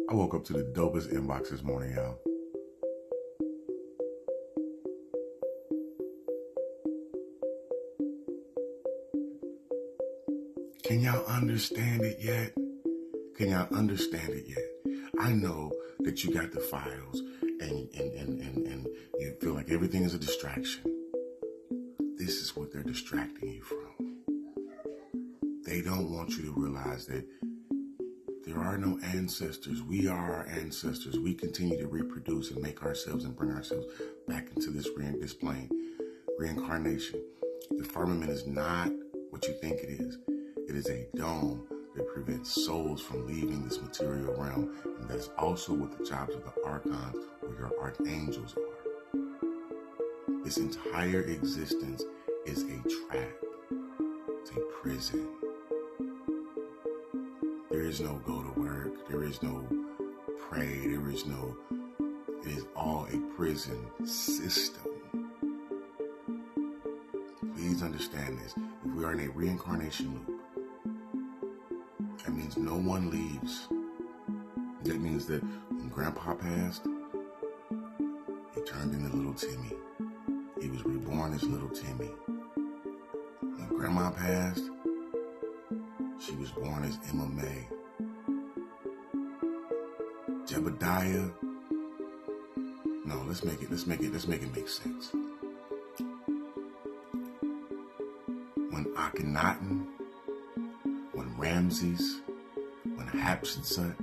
I woke up to the dopest inbox this morning, y'all. Can y'all understand it yet? Can y'all understand it yet? I know that you got the files and you feel like everything is a distraction. This is what they're distracting you from. They don't want you to realize that there are no ancestors. We are our ancestors. We continue to reproduce and make ourselves and bring ourselves back into this plane. Reincarnation. The firmament is not what you think it is. It is a dome that prevents souls from leaving this material realm. And that's also what the jobs of the archons or your archangels are. This entire existence is a trap. It's a prison. There is no go to work. There is no pray. It is all a prison system. Please understand this. If we are in a reincarnation loop, that means no one leaves. That means that when Grandpa passed, he turned into little Timmy. He was reborn as little Timmy. When Grandma passed, she was born as Emma May. Jebediah. No, let's make it make sense. When Akhenaten, when Ramses, when Hatshepsut,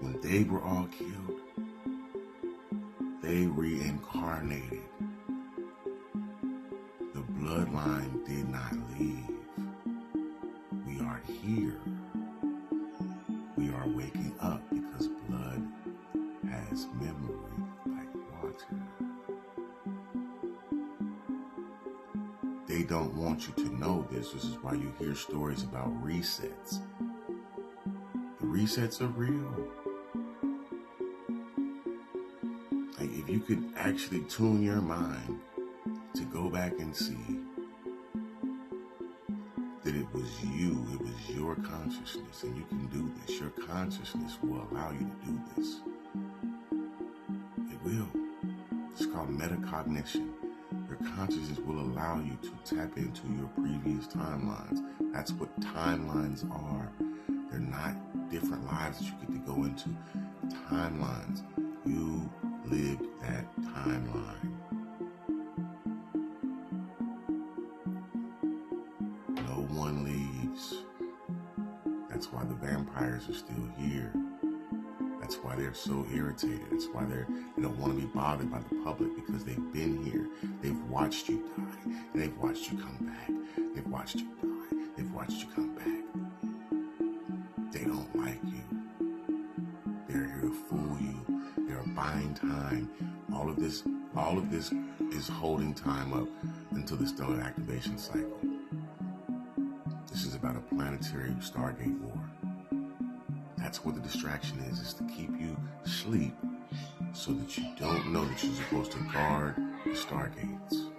when they were all killed, they reincarnated. The bloodline did not leave. We are here. We are waking up because blood has memory like water. They don't want you to know this. This is why you hear stories about resets. The resets are real. Like if you could actually tune your mind to go back and see that it was you, it was your consciousness, and you can do this. Your consciousness will allow you to do this. It will. It's called metacognition. Your consciousness will allow you to tap into your previous timelines. That's what timelines are. They're not different lives that you get to go into. Timelines. You lived that timeline. No one leaves. That's why the vampires are still here. That's why they're so irritated. That's why they don't want to be bothered by the public, because they've been here. They've watched you die. And they've watched you come back. They've watched you die. They've watched you come back. They don't like you. They're here to fool you. They're buying time. All of this is holding time up until the stellar activation cycle. This is about a planetary Stargate war. That's what the distraction is to keep you asleep so that you don't know that you're supposed to guard the Stargates.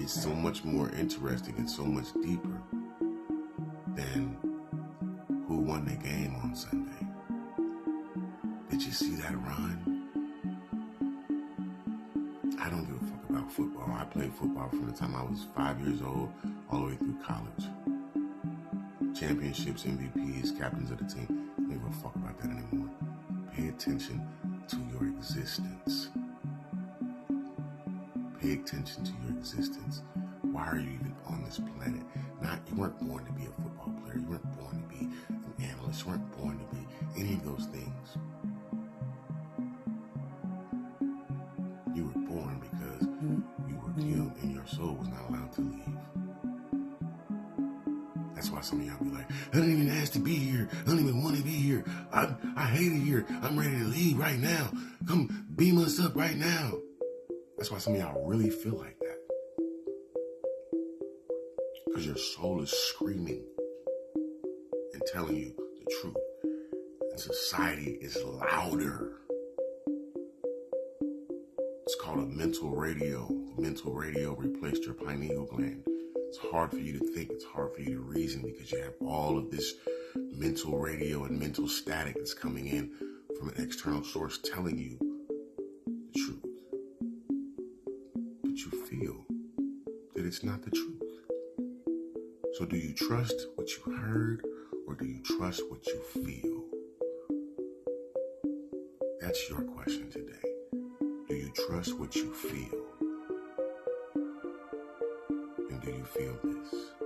It's so much more interesting and so much deeper than who won the game on Sunday. Did you see that run? I don't give a fuck about football. I played football from the time I was 5 years old all the way through college. Championships, MVPs, captains of the team. I don't give a fuck about that anymore. Pay attention to your existence. Pay attention to your existence. Why are you even on this planet? You weren't born to be a football player. You weren't born to be an analyst. You weren't born to be any of those things. You were born because you were killed and your soul was not allowed to leave. That's why some of y'all be like, I don't even ask to be here. I don't even want to be here. I hate it here. I'm ready to leave right now. Come beam us up right now. That's why some of y'all really feel like that. Because your soul is screaming and telling you the truth. And society is louder. It's called a mental radio. The mental radio replaced your pineal gland. It's hard for you to think. It's hard for you to reason because you have all of this mental radio and mental static that's coming in from an external source telling you the truth. But you feel that it's not the truth. So do you trust what you heard, or do you trust what you feel? That's your question today. Do you trust what you feel? And do you feel this?